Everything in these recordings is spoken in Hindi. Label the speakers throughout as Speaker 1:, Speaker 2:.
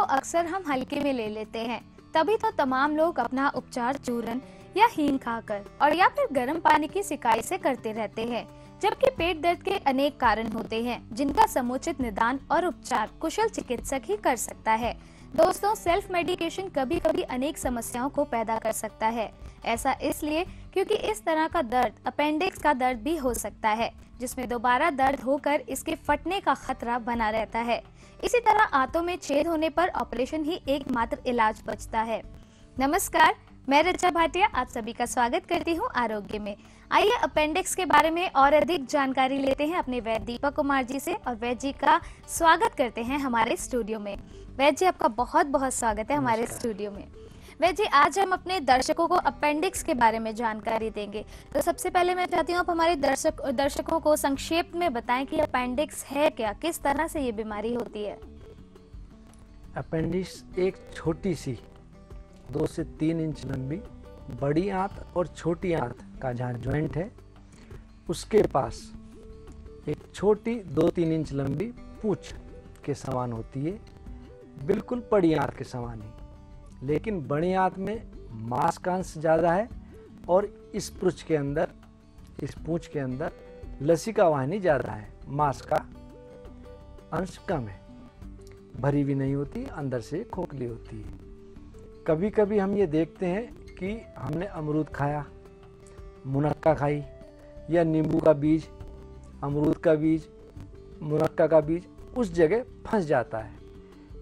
Speaker 1: अक्सर हम हल्के में ले लेते हैं, तभी तो तमाम लोग अपना उपचार चूरन या हींग खाकर और या फिर गर्म पानी की सिकाई से करते रहते हैं। जबकि पेट दर्द के अनेक कारण होते हैं जिनका समुचित निदान और उपचार कुशल चिकित्सक ही कर सकता है। दोस्तों, सेल्फ मेडिकेशन कभी कभी अनेक समस्याओं को पैदा कर सकता है। ऐसा इसलिए क्योंकि इस तरह का दर्द अपेंडिक्स का दर्द भी हो सकता है, जिसमें दोबारा दर्द होकर इसके फटने का खतरा बना रहता है। इसी तरह आंतों में छेद होने पर ऑपरेशन ही एकमात्र इलाज बचता है। नमस्कार, मैं ऋचा भाटिया आप सभी का स्वागत करती हूं आरोग्य में। आइए अपेंडिक्स के बारे में और अधिक जानकारी लेते हैं अपने वैद्य दीपक कुमार जी से और वैद्य जी का स्वागत करते हैं हमारे स्टूडियो में। वैद्य जी, आपका बहुत बहुत स्वागत है हमारे स्टूडियो में। वैद्य जी, आज हम अपने दर्शकों को अपेंडिक्स के बारे में जानकारी देंगे। तो सबसे पहले मैं चाहती हूँ आप हमारे दर्शकों को संक्षेप में बताएं कि अपेंडिक्स है क्या, किस तरह से ये बीमारी होती है।
Speaker 2: अपेंडिक्स एक छोटी सी 2 से 3 इंच लंबी बड़ी आंत और छोटी आंत का जहाँ जॉइंट है उसके पास एक छोटी 2-3 इंच लंबी पूंछ के समान होती है, बिल्कुल बड़ी आंत के समान ही। लेकिन बड़ी आंत में मांस का अंश ज़्यादा है और इस पूंछ के अंदर लसिका वाहिनी ज़्यादा है, मांस का अंश कम है। भरी भी नहीं होती, अंदर से खोखली होती है। कभी कभी हम ये देखते हैं कि हमने अमरूद खाया, मुनक्का खाई या नींबू का बीज, अमरूद का बीज, मुनक्का का बीज उस जगह फंस जाता है,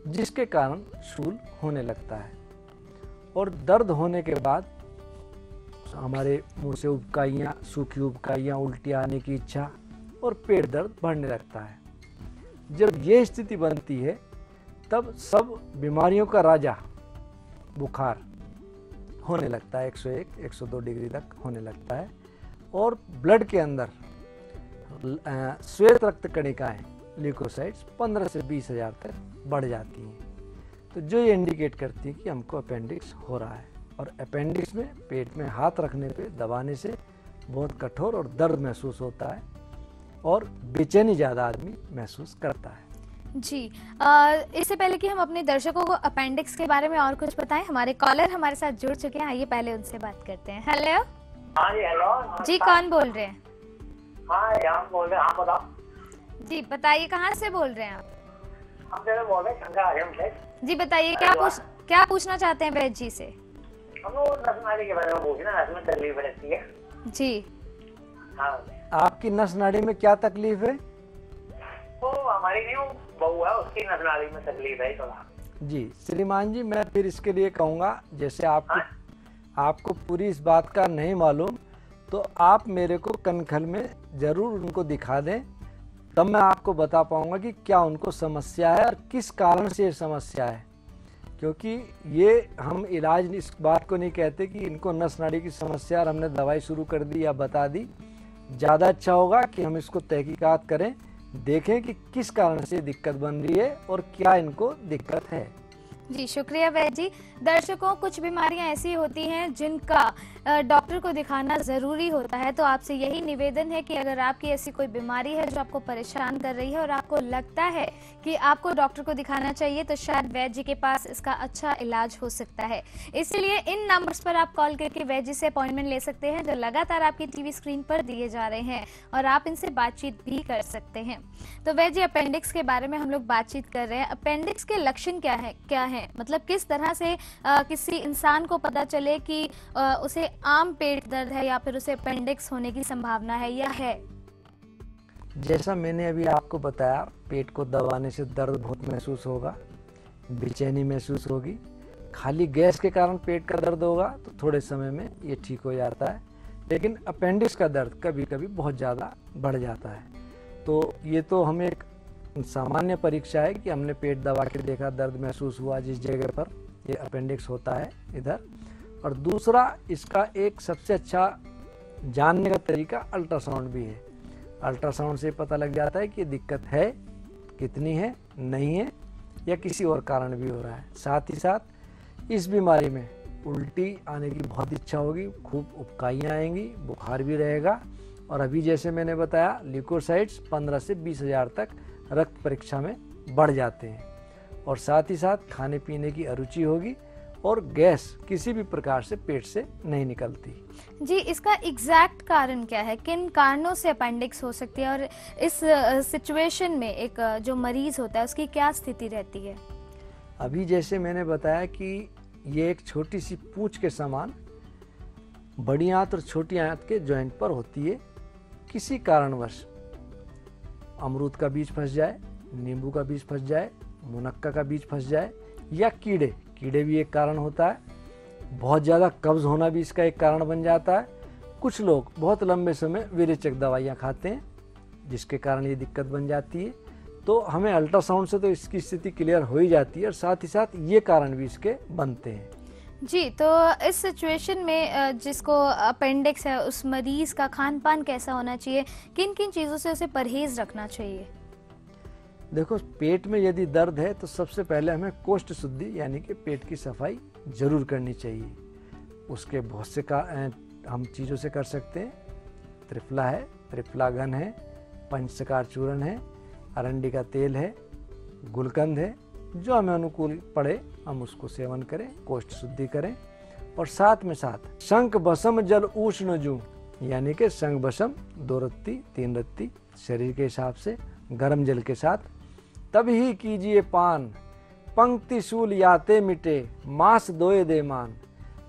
Speaker 2: जिसके कारण शूल होने लगता है और दर्द होने के बाद हमारे मुंह से उबकाइयाँ, सूखी उबकाइयाँ, उल्टी आने की इच्छा और पेट दर्द बढ़ने लगता है। जब ये स्थिति बनती है तब सब बीमारियों का राजा बुखार होने लगता है, 101-102 डिग्री तक होने लगता है और ब्लड के अंदर श्वेत रक्त कणिकाएं, ल्यूकोसाइट्स 15 से 20 हज़ार तक बढ़ जाती हैं। तो जो ये इंडिकेट करती है कि हमको अपेंडिक्स हो रहा है। और अपेंडिक्स में पेट में हाथ रखने पे दबाने से बहुत कठोर और दर्द महसूस होता है और बेचैनी ज़्यादा आदमी महसूस करता है।
Speaker 1: जी, इससे पहले कि हम अपने दर्शकों को अपेंडिक्स के बारे में और कुछ बताएं, हमारे कॉलर हमारे साथ जुड़ चुके हैं। आइए पहले उनसे बात करते हैं। हेलो।
Speaker 3: हाँ जी, हेलो
Speaker 1: जी, कौन बोल रहे हैं?
Speaker 3: हाँ, हम बोल रहे हैं, आप बताओ।
Speaker 1: जी बताइए, कहाँ से बोल रहे हैं आप?
Speaker 3: हम तो बोल रहे हैं शंकर आश्रम से।
Speaker 1: जी बताइए, क्या पूछना चाहते हैं वैद्य जी से?
Speaker 3: हम लोग नस नाड़ी के बारे में पूछना, नस में तकलीफ रहती है।
Speaker 1: जी
Speaker 3: हाँ,
Speaker 2: आपकी नस नाड़ी में क्या तकलीफ है?
Speaker 3: तो हमारी नहीं, बहू है, उसकी नस नाड़ी में तकलीफ है थोड़ा।
Speaker 2: जी श्रीमान जी, मैं फिर इसके लिए कहूँगा, जैसे आपको पूरी इस बात का नहीं मालूम तो आप मेरे को कनखल में ज़रूर उनको दिखा दें, तब मैं आपको बता पाऊँगा कि क्या उनको समस्या है और किस कारण से ये समस्या है। क्योंकि ये हम इलाज इस बात को नहीं कहते कि इनको नस नाड़ी की समस्या और हमने दवाई शुरू कर दी या बता दी। ज़्यादा अच्छा होगा कि हम इसको तहकीकात करें, देखें कि किस कारण से दिक्कत बन रही है और क्या इनको दिक्कत है।
Speaker 1: जी शुक्रिया वैद्य जी। दर्शकों, कुछ बीमारियां ऐसी होती हैं जिनका डॉक्टर को दिखाना ज़रूरी होता है। तो आपसे यही निवेदन है कि अगर आपकी ऐसी कोई बीमारी है जो आपको परेशान कर रही है और आपको लगता है कि आपको डॉक्टर को दिखाना चाहिए, तो शायद वैद्य जी के पास इसका अच्छा इलाज हो सकता है। इसलिए इन नंबर्स पर आप कॉल करके वैद्य जी से अपॉइंटमेंट ले सकते हैं जो लगातार आपकी टीवी स्क्रीन पर दिए जा रहे हैं और आप इनसे बातचीत भी कर सकते हैं। तो वैद्य जी, अपेंडिक्स के बारे में हम लोग बातचीत कर रहे हैं। अपेंडिक्स के लक्षण क्या है? मतलब किस तरह से किसी इंसान को पता चले कि उसे आम पेट दर्द है या फिर उसे अपेंडिक्स होने की संभावना है या है?
Speaker 2: जैसा मैंने अभी आपको बताया, पेट को दबाने से दर्द बहुत महसूस होगा, बेचैनी महसूस होगी। खाली गैस के कारण पेट का दर्द होगा तो थोड़े समय में ये ठीक हो जाता है, लेकिन अपेंडिक्स का दर्द कभी कभी बहुत ज़्यादा बढ़ जाता है। तो ये तो हमें एक सामान्य परीक्षा है कि हमने पेट दबा के देखा, दर्द महसूस हुआ जिस जगह पर ये अपेंडिक्स होता है इधर। और दूसरा, इसका एक सबसे अच्छा जानने का तरीका अल्ट्रासाउंड भी है। अल्ट्रासाउंड से पता लग जाता है कि दिक्कत है, कितनी है, नहीं है या किसी और कारण भी हो रहा है। साथ ही साथ इस बीमारी में उल्टी आने की बहुत इच्छा होगी, खूब उबकाइयाँ आएंगी, बुखार भी रहेगा और अभी जैसे मैंने बताया ल्यूकोसाइट्स 15 से 20 हज़ार तक रक्त परीक्षा में बढ़ जाते हैं और साथ ही साथ खाने पीने की अरुचि होगी और गैस किसी भी प्रकार से पेट से नहीं निकलती।
Speaker 1: जी, इसका एग्जैक्ट कारण क्या है? किन कारणों से अपेंडिक्स हो सकती है और इस सिचुएशन में एक जो मरीज होता है उसकी क्या स्थिति रहती है?
Speaker 2: अभी जैसे मैंने बताया कि ये एक छोटी सी पूंछ के समान बड़ी आंत और छोटी आंत के जॉइंट पर होती है। किसी कारणवश अमरूद का बीज फंस जाए, नींबू का बीज फंस जाए, मुनक्का का बीज फंस जाए या कीड़े भी एक कारण होता है। बहुत ज़्यादा कब्ज होना भी इसका एक कारण बन जाता है। कुछ लोग बहुत लंबे समय विरेचक दवाइयाँ खाते हैं जिसके कारण ये दिक्कत बन जाती है। तो हमें अल्ट्रासाउंड से तो इसकी स्थिति क्लियर हो ही जाती है और साथ ही साथ ये कारण भी इसके बनते हैं।
Speaker 1: जी, तो इस सिचुएशन में जिसको अपेंडिक्स है उस मरीज का खान पान कैसा होना चाहिए? किन किन चीज़ों से उसे परहेज रखना चाहिए?
Speaker 2: देखो, पेट में यदि दर्द है तो सबसे पहले हमें कोष्ठ शुद्धि यानी कि पेट की सफाई जरूर करनी चाहिए। उसके बहुत से हम चीज़ों से कर सकते हैं। त्रिफला है, त्रिफलाघन है, पंचसकार चूर्ण है, अरंडी का तेल है, गुलकंद है। जो हमें अनुकूल पड़े हम उसको सेवन करें, कोष्ठ शुद्धि करें। और साथ में साथ शंख भस्म जल उष्ण जू यानी कि शंख भस्म 2 रत्ती 3 रत्ती शरीर के हिसाब से गर्म जल के साथ, तब ही कीजिए पान, पंक्ति शूल याते मिटे, मांस दोए दे मान।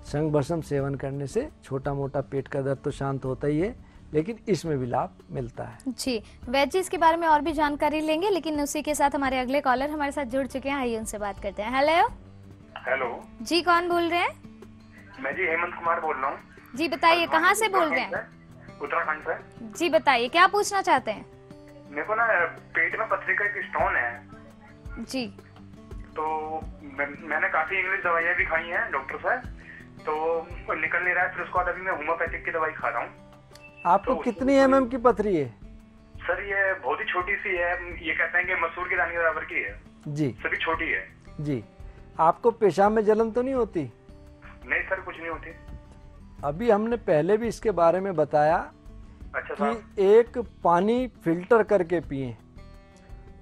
Speaker 2: शंख भस्म सेवन करने से छोटा मोटा पेट का दर्द तो शांत होता ही है, लेकिन इसमें भी लाभ मिलता है।
Speaker 1: जी, वैद जी इसके बारे में और भी जानकारी लेंगे, लेकिन उसी के साथ हमारे अगले कॉलर हमारे साथ जुड़ चुके हैं। आइए उनसे बात करते हैं। हेलो।
Speaker 3: हेलो
Speaker 1: जी, कौन बोल रहे हैं?
Speaker 3: मैं जी हेमंत कुमार बोल रहा हूँ।
Speaker 1: जी बताइए, कहाँ से बोल रहे हैं?
Speaker 3: उत्तराखंड से।
Speaker 1: जी बताइए, क्या पूछना चाहते हैं?
Speaker 3: मेरे को ना पेट में पथरी का एक स्टोन है
Speaker 1: जी।
Speaker 3: तो मैंने काफी इंग्लिश दवाइयाँ भी खाई हैं डॉक्टर से, तो निकल नहीं रहा है। फिर उसके बाद अभी मैं होम्योपैथिक की दवाई खा रहा हूँ।
Speaker 2: आपको
Speaker 3: तो
Speaker 2: कितनी mm की पथरी है?
Speaker 3: सर ये बहुत ही छोटी सी है। ये कहते हैं कि मसूर की दाने के बराबर की है
Speaker 2: जी।
Speaker 3: सभी छोटी है
Speaker 2: जी। आपको पेशाब में जलन तो नहीं होती?
Speaker 3: नहीं सर, कुछ नहीं होती।
Speaker 2: अभी हमने पहले भी इसके बारे में बताया
Speaker 3: अच्छा
Speaker 2: कि
Speaker 3: साहब।
Speaker 2: एक पानी फिल्टर करके पिएं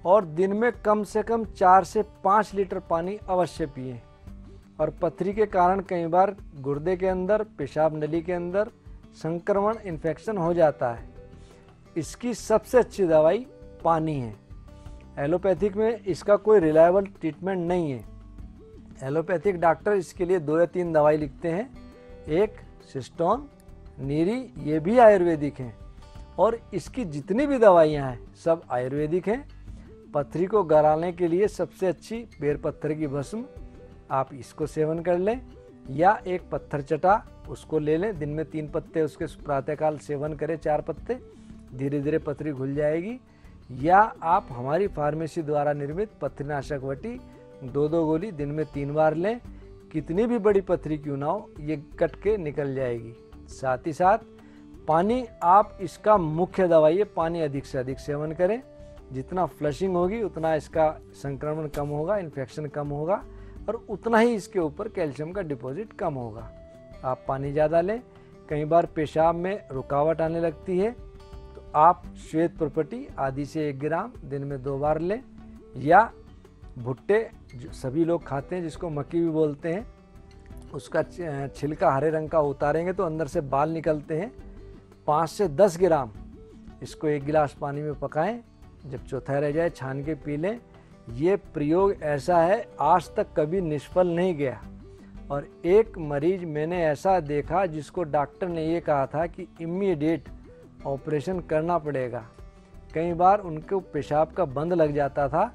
Speaker 2: और दिन में कम से कम 4 से 5 लीटर पानी अवश्य पिएं। और पथरी के कारण कई बार गुर्दे के अंदर, पेशाब नली के अंदर संक्रमण, इन्फेक्शन हो जाता है। इसकी सबसे अच्छी दवाई पानी है। एलोपैथिक में इसका कोई रिलायबल ट्रीटमेंट नहीं है। एलोपैथिक डॉक्टर इसके लिए 2 या 3 दवाई लिखते हैं। एक सिस्टोन, नीरी, ये भी आयुर्वेदिक हैं। और इसकी जितनी भी दवाइयाँ हैं सब आयुर्वेदिक हैं। पथरी को गराने के लिए सबसे अच्छी बेरपत्थर की भस्म, आप इसको सेवन कर लें, या एक पत्थर चटा उसको ले लें। दिन में 3 पत्ते उसके प्रातःकाल सेवन करें, 4 पत्ते, धीरे धीरे पथरी खुल जाएगी। या आप हमारी फार्मेसी द्वारा निर्मित पथरीनाशक वटी 2-2 गोली दिन में 3 बार लें। कितनी भी बड़ी पथरी क्यों ना हो, ये कट के निकल जाएगी। साथ ही साथ पानी, आप इसका मुख्य दवाई है, पानी अधिक से अधिक सेवन करें। जितना फ्लशिंग होगी उतना इसका संक्रमण कम होगा, इन्फेक्शन कम होगा और उतना ही इसके ऊपर कैल्शियम का डिपॉजिट कम होगा। आप पानी ज़्यादा लें। कई बार पेशाब में रुकावट आने लगती है तो आप श्वेत प्रपटी आदि से 1 ग्राम दिन में 2 बार लें। या भुट्टे जो सभी लोग खाते हैं, जिसको मक्की भी बोलते हैं, उसका छिलका हरे रंग का उतारेंगे तो अंदर से बाल निकलते हैं। 5 से 10 ग्राम इसको 1 गिलास पानी में पकाएं, जब चौथा रह जाए छान के पी लें। ये प्रयोग ऐसा है आज तक कभी निष्फल नहीं गया। और एक मरीज मैंने ऐसा देखा जिसको डॉक्टर ने ये कहा था कि इमीडिएट ऑपरेशन करना पड़ेगा। कई बार उनको पेशाब का बंद लग जाता था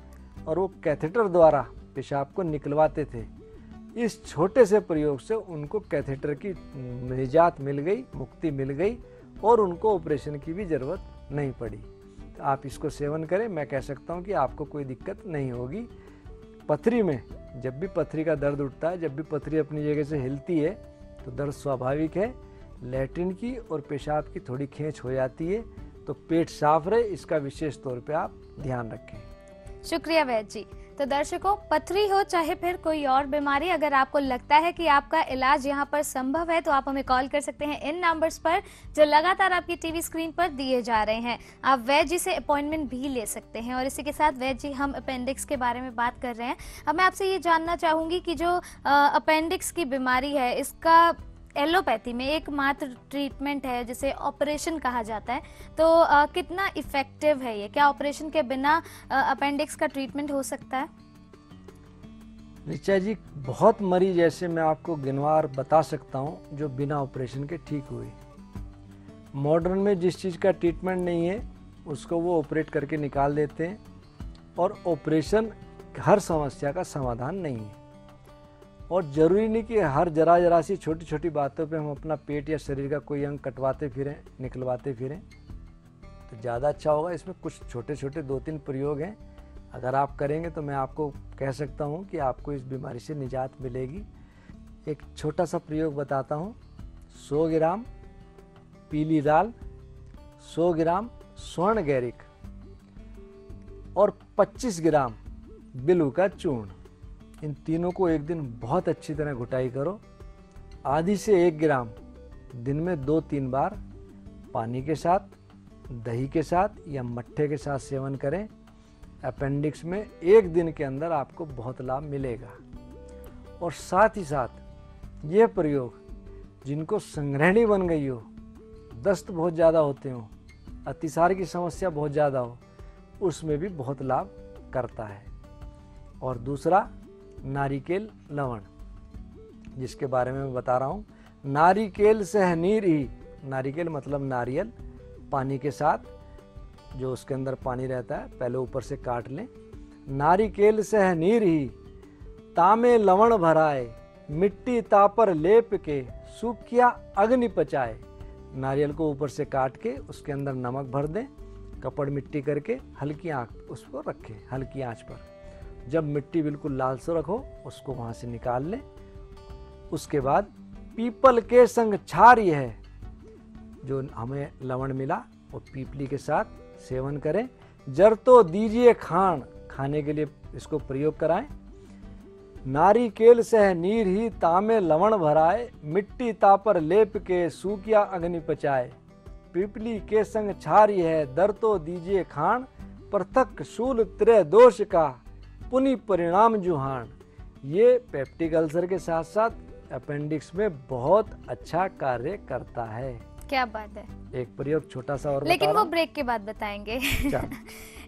Speaker 2: और वो कैथेटर द्वारा पेशाब को निकलवाते थे। इस छोटे से प्रयोग से उनको कैथेटर की निजात मिल गई, मुक्ति मिल गई और उनको ऑपरेशन की भी ज़रूरत नहीं पड़ी। तो आप इसको सेवन करें, मैं कह सकता हूँ कि आपको कोई दिक्कत नहीं होगी। पथरी में जब भी पथरी का दर्द उठता है, जब भी पथरी अपनी जगह से हिलती है तो दर्द स्वाभाविक है। लैट्रिन की और पेशाब की थोड़ी खींच हो जाती है, तो पेट साफ रहे इसका विशेष तौर पे आप ध्यान रखें।
Speaker 1: शुक्रिया वैद जी। तो दर्शकों, पथरी हो चाहे फिर कोई और बीमारी, अगर आपको लगता है कि आपका इलाज यहाँ पर संभव है तो आप हमें कॉल कर सकते हैं इन नंबर्स पर जो लगातार आपकी टीवी स्क्रीन पर दिए जा रहे हैं। आप वैद्य जी से अपॉइंटमेंट भी ले सकते हैं। और इसी के साथ वैद्य जी, हम अपेंडिक्स के बारे में बात कर रहे हैं। अब मैं आपसे ये जानना चाहूंगी कि जो अपेंडिक्स की बीमारी है, इसका एलोपैथी में एकमात्र ट्रीटमेंट है जिसे ऑपरेशन कहा जाता है, तो कितना इफेक्टिव है ये? क्या ऑपरेशन के बिना अपेंडिक्स का ट्रीटमेंट हो सकता है?
Speaker 2: ऋचा जी, बहुत मरीज ऐसे मैं आपको गिनवार बता सकता हूँ जो बिना ऑपरेशन के ठीक हुए। मॉडर्न में जिस चीज़ का ट्रीटमेंट नहीं है उसको वो ऑपरेट करके निकाल देते हैं, और ऑपरेशन हर समस्या का समाधान नहीं है। और ज़रूरी नहीं कि हर जरा सी छोटी छोटी बातों पे हम अपना पेट या शरीर का कोई अंग कटवाते फिरें, निकलवाते फिरें, तो ज़्यादा अच्छा होगा। इसमें कुछ छोटे छोटे 2-3 प्रयोग हैं, अगर आप करेंगे तो मैं आपको कह सकता हूँ कि आपको इस बीमारी से निजात मिलेगी। एक छोटा सा प्रयोग बताता हूँ। 100 ग्राम पीली दाल, 100 ग्राम स्वर्ण गैरिक और 25 ग्राम बिलू का चूर्ण, इन तीनों को एक दिन बहुत अच्छी तरह घुटाई करो। आधी से 1 ग्राम दिन में 2-3 बार पानी के साथ, दही के साथ या मट्ठे के साथ सेवन करें। अपेंडिक्स में एक दिन के अंदर आपको बहुत लाभ मिलेगा। और साथ ही साथ ये प्रयोग जिनको संग्रहणी बन गई हो, दस्त बहुत ज़्यादा होते हो, अतिसार की समस्या बहुत ज़्यादा हो, उसमें भी बहुत लाभ करता है। और दूसरा नारिकेल लवण, जिसके बारे में मैं बता रहा हूँ। नारिकेल सहनीर ही, नारिकेल मतलब नारियल, पानी के साथ जो उसके अंदर पानी रहता है पहले ऊपर से काट लें। नारिकेल सहनीर ही तामे लवण भराए, मिट्टी तापर लेप के, सूखिया अग्नि पचाए। नारियल को ऊपर से काट के उसके अंदर नमक भर दें, कपड़ मिट्टी करके हल्की आंच उस पर रखें, हल्की आंच पर। जब मिट्टी बिल्कुल लाल से रखो उसको वहाँ से निकाल लें। उसके बाद पीपल के संग क्षार्य है, जो हमें लवण मिला वो पीपली के साथ सेवन करें। जर तो दीजिए खान, खाने के लिए इसको प्रयोग कराएं। नारिकेल सह नीर ही तामे लवण भराए, मिट्टी तापर लेप के सूखिया अग्नि पचाए। पीपली के संग क्षार्य है, दर तो दीजिए खान, पृथक शूल त्रय दोष का पुनि परिणाम जुहान। ये पेप्टिक अल्सर के साथ साथ अपेंडिक्स में बहुत अच्छा कार्य करता है।
Speaker 1: क्या बात है।
Speaker 2: एक प्रयोग छोटा सा और,
Speaker 1: लेकिन वो ब्रेक के बाद बताएंगे।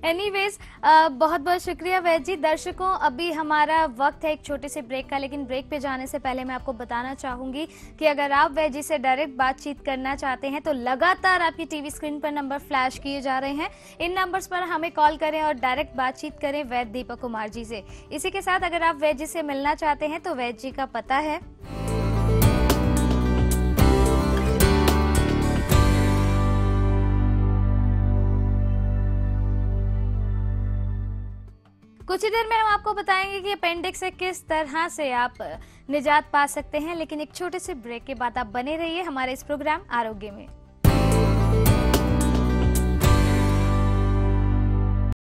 Speaker 1: एनीवेज, बहुत बहुत शुक्रिया वैद्य जी। दर्शकों, अभी हमारा वक्त है एक छोटे से ब्रेक का, लेकिन ब्रेक पे जाने से पहले मैं आपको बताना चाहूंगी कि अगर आप वैद्य जी से डायरेक्ट बातचीत करना चाहते हैं तो लगातार आपकी टीवी स्क्रीन पर नंबर फ्लैश किए जा रहे हैं। इन नंबर्स पर हमें कॉल करें और डायरेक्ट बातचीत करें वैद्य दीपक कुमार जी से। इसी के साथ अगर आप वैद्य जी से मिलना चाहते हैं तो वैद्य जी का पता है कुछ ही देर में हम आपको बताएंगे कि अपेंडिक्स से किस तरह से आप निजात पा सकते हैं। लेकिन एक छोटे से ब्रेक के बाद आप बने रहिए हमारे इस प्रोग्राम आरोग्य में।